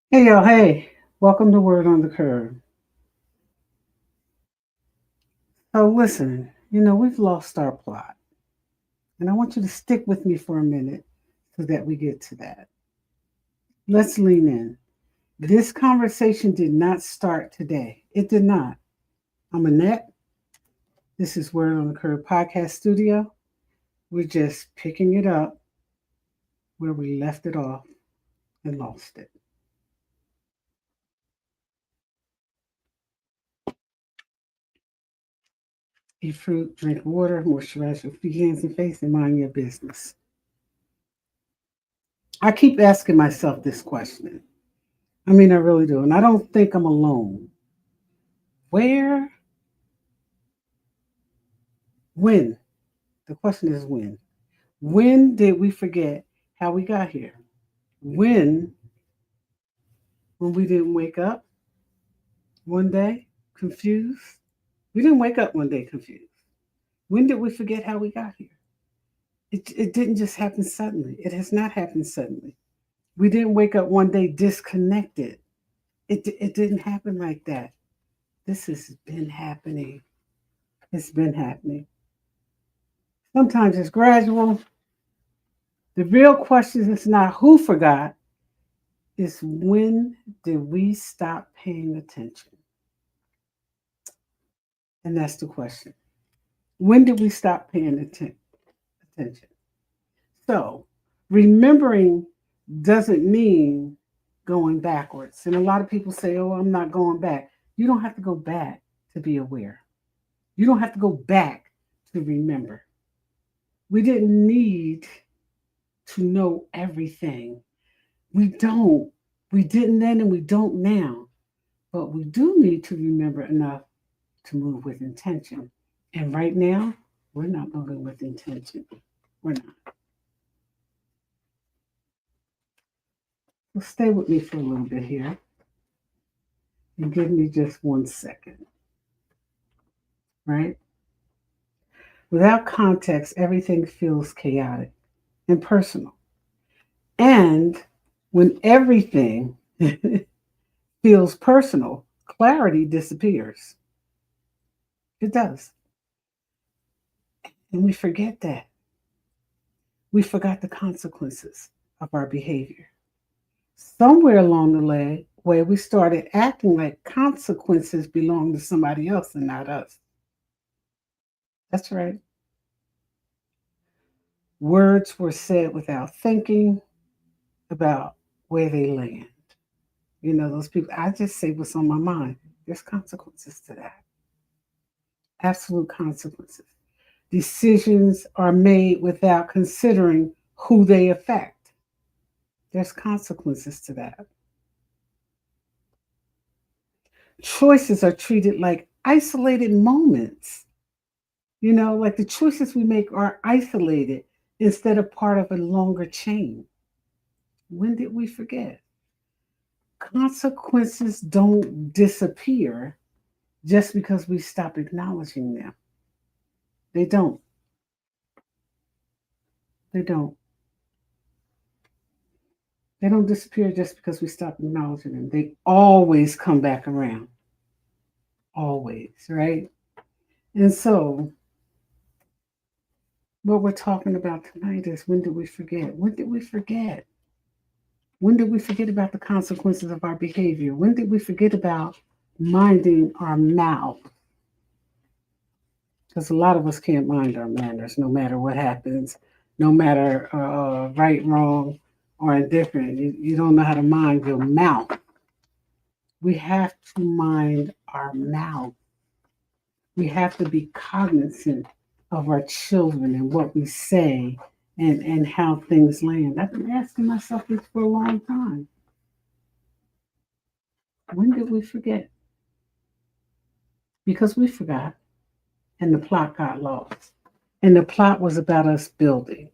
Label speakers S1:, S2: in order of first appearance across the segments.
S1: Hey, y'all. Hey, welcome to Word on the Curb. So, listen, we've lost our plot, and I want you to stick with me for a minute so that we get to that. Let's lean in. This conversation did not start today. It did not. I'm Annette. This is Word on the Curb podcast studio. We're just picking it up where we left it off and lost it. Eat fruit, drink water, moisturize your feet, hands, and face, and mind your business. I keep asking myself this question. I really do. And I don't think I'm alone. Where, when? The question is when. When did we forget how we got here? When, when we didn't wake up one day confused? We didn't wake up one day confused. When did we forget how we got here? It didn't just happen suddenly. It has not happened suddenly. We didn't wake up one day disconnected. It didn't happen like that. This has been happening. It's been happening. Sometimes it's gradual. The real question is not who forgot, it's when did we stop paying attention? And that's the question. When did we stop paying attention? So, remembering doesn't mean going backwards. And a lot of people say, oh, I'm not going back. You don't have to go back to be aware, you don't have to go back to remember. We didn't need to know everything. We don't. We didn't then and we don't now. But we do need to remember enough to move with intention. And right now, we're not moving with intention. We're not. So stay with me for a little bit here and give me just 1 second, right? Without context, everything feels chaotic and personal. And when everything feels personal, clarity disappears. It does. And we forget that. We forgot the consequences of our behavior. Somewhere along the way, we started acting like consequences belong to somebody else and not us. That's right. Words were said without thinking about where they land. Those people, I just say what's on my mind. There's consequences to that. Absolute consequences. Decisions are made without considering who they affect. There's consequences to that. Choices are treated like isolated moments. Like the choices we make are isolated instead of part of a longer chain. When did we forget? Consequences don't disappear just because we stop acknowledging them. They don't. They don't. They don't disappear just because we stop acknowledging them. They always come back around. Always, right? And so, what we're talking about tonight is when did we forget? When did we forget? When did we forget about the consequences of our behavior? When did we forget about minding our mouth? Because a lot of us can't mind our manners no matter what happens, no matter right, wrong, or indifferent. You don't know how to mind your mouth. We have to mind our mouth. We have to be cognizant of our children and what we say and how things land. I've been asking myself this for a long time. When did we forget? Because we forgot and the plot got lost. And the plot was about us building.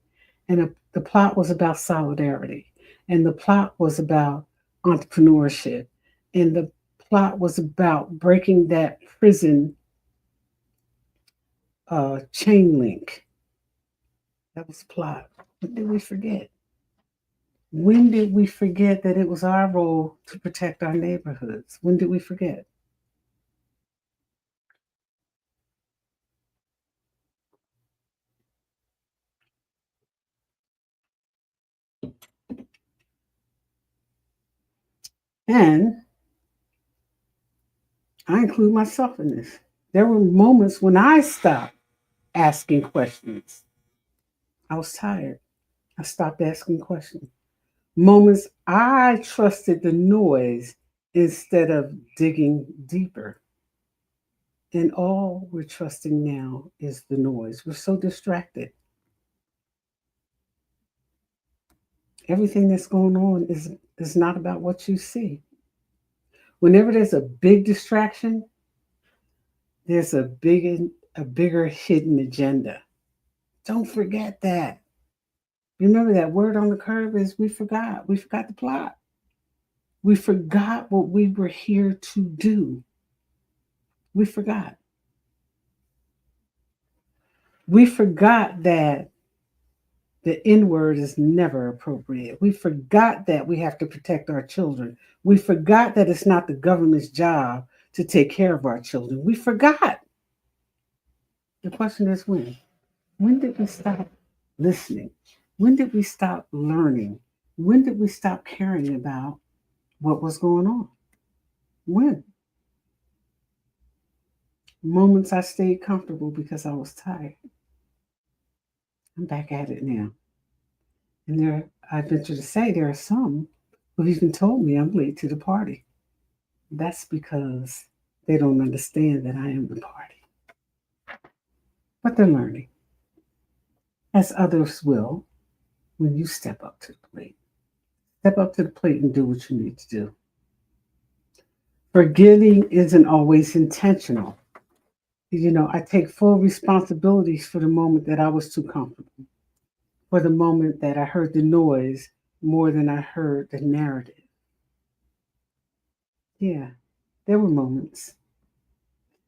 S1: And the plot was about solidarity. And the plot was about entrepreneurship. And the plot was about breaking that prison chain link. That was the plot. What did we forget? When did we forget that it was our role to protect our neighborhoods? When did we forget? And I include myself in this. There were moments when I stopped asking questions. I was tired. I stopped asking questions. Moments I trusted the noise instead of digging deeper. And all we're trusting now is the noise. We're so distracted. Everything that's going on is not about what you see. Whenever there's a big distraction, there's a bigger hidden agenda. Don't forget that. Remember that word on the curve is we forgot. We forgot the plot. We forgot what we were here to do. We forgot. We forgot that the N word is never appropriate. We forgot that we have to protect our children. We forgot that it's not the government's job to take care of our children. We forgot. The question is when? When did we stop listening? When did we stop learning? When did we stop caring about what was going on? When? Moments I stayed comfortable because I was tired. I'm back at it now. And I venture to say, there are some who've even told me I'm late to the party. That's because they don't understand that I am the party. But they're learning, as others will when you step up to the plate. Step up to the plate and do what you need to do. Forgetting isn't always intentional. I take full responsibilities for the moment that I was too comfortable, for the moment that I heard the noise more than I heard the narrative. Yeah, there were moments.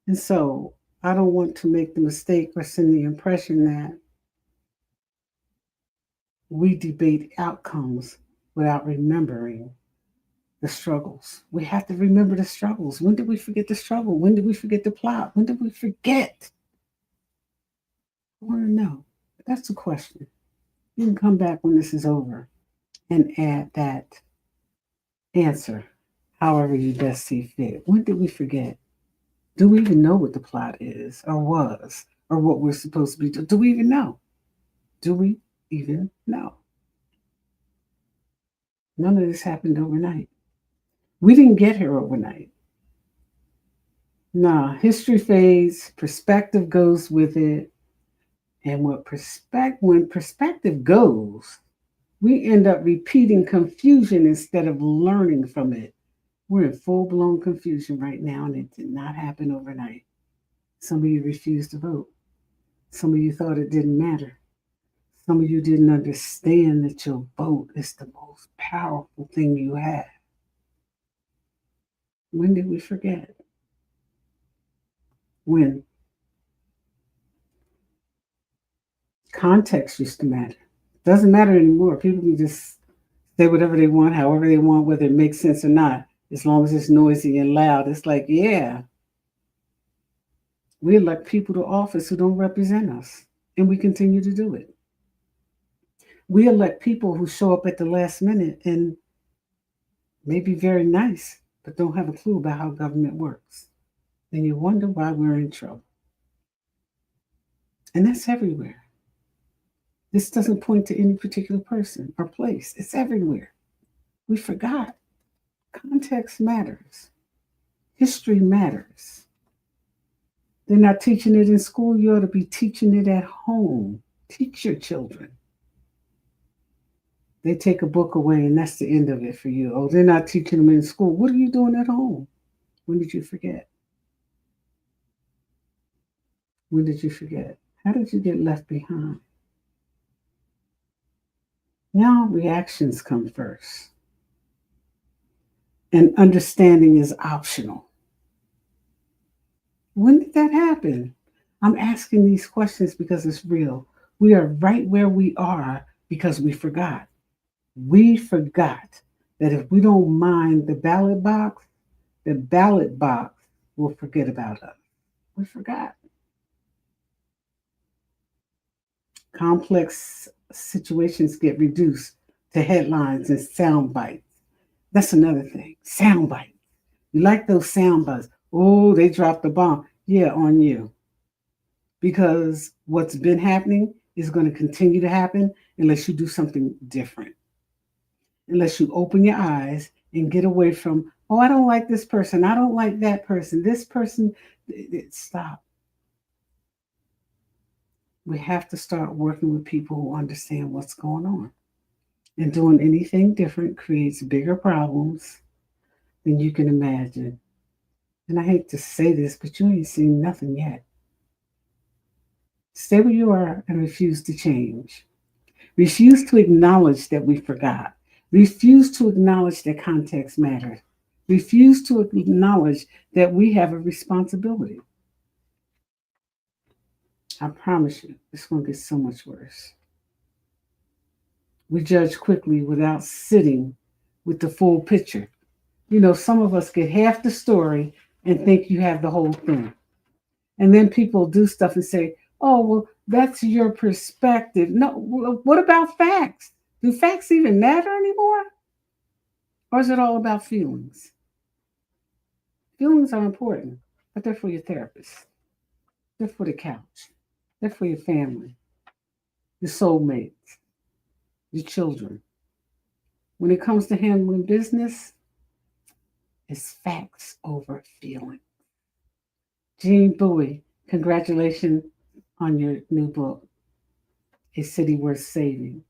S1: And so I don't want to make the mistake or send the impression that we debate outcomes without remembering the struggles. We have to remember the struggles. When did we forget the struggle? When did we forget the plot? When did we forget? I want to know. That's the question. You can come back when this is over and add that answer however you best see fit. When did we forget? Do we even know what the plot is or was or what we're supposed to be doing? Do we even know? Do we even know? None of this happened overnight. We didn't get here overnight. Nah, history fades, perspective goes with it. And when perspective goes, we end up repeating confusion instead of learning from it. We're in full blown confusion right now, and it did not happen overnight. Some of you refused to vote. Some of you thought it didn't matter. Some of you didn't understand that your vote is the most powerful thing you have. When did we forget? When context used to matter. Doesn't matter anymore. People can just say whatever they want, however they want, whether it makes sense or not, as long as it's noisy and loud. It's like, yeah, we elect people to office who don't represent us, and we continue to do it. We elect people who show up at the last minute and may be very nice, but don't have a clue about how government works. And you wonder why we're in trouble. And that's everywhere. This doesn't point to any particular person or place, it's everywhere. We forgot. Context matters, history matters. They're not teaching it in school. You ought to be teaching it at home. Teach your children. They take a book away, and that's the end of it for you. Oh, they're not teaching them in school. What are you doing at home? When did you forget? When did you forget? How did you get left behind? Now, reactions come first, and understanding is optional. When did that happen? I'm asking these questions because it's real. We are right where we are because we forgot. We forgot that if we don't mind the ballot box will forget about us. We forgot. Complex situations get reduced to headlines and sound bites. That's another thing. Sound bites. You like those sound bites. Oh, they dropped the bomb. Yeah, on you. Because what's been happening is going to continue to happen unless you do something different. Unless you open your eyes and get away from, oh, I don't like this person. I don't like that person. This person, stop. We have to start working with people who understand what's going on. And doing anything different creates bigger problems than you can imagine. And I hate to say this, but you ain't seen nothing yet. Stay where you are and refuse to change. Refuse to acknowledge that we forgot. Refuse to acknowledge that context matters. Refuse to acknowledge that we have a responsibility. I promise you, it's going to get so much worse. We judge quickly without sitting with the full picture. You know, some of us get half the story and think you have the whole thing. And then people do stuff and say, oh, well, that's your perspective. No, what about facts? Do facts even matter anymore? Or is it all about feelings? Feelings are important, but they're for your therapist. They're for the couch. They're for your family, your soulmates, your children. When it comes to handling business, it's facts over feeling. Jean Bowie, congratulations on your new book, A City Worth Saving.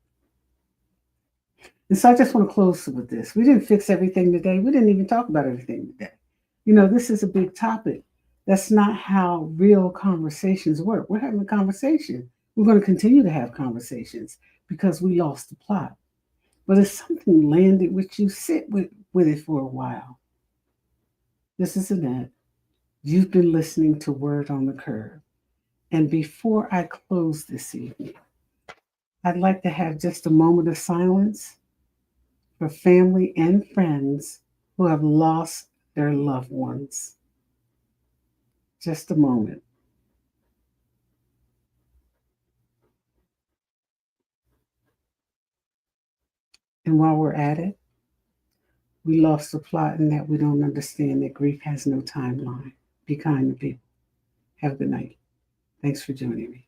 S1: And so I just want to close with this. We didn't fix everything today. We didn't even talk about everything today. You know, this is a big topic. That's not how real conversations work. We're having a conversation. We're going to continue to have conversations because we lost the plot. But if something landed with you, sit with it for a while. This is Annette. You've been listening to Word on the Curve. And before I close this evening, I'd like to have just a moment of silence for family and friends who have lost their loved ones. Just a moment. And while we're at it, we lost the plot in that we don't understand that grief has no timeline. Be kind to people. Have a good night. Thanks for joining me.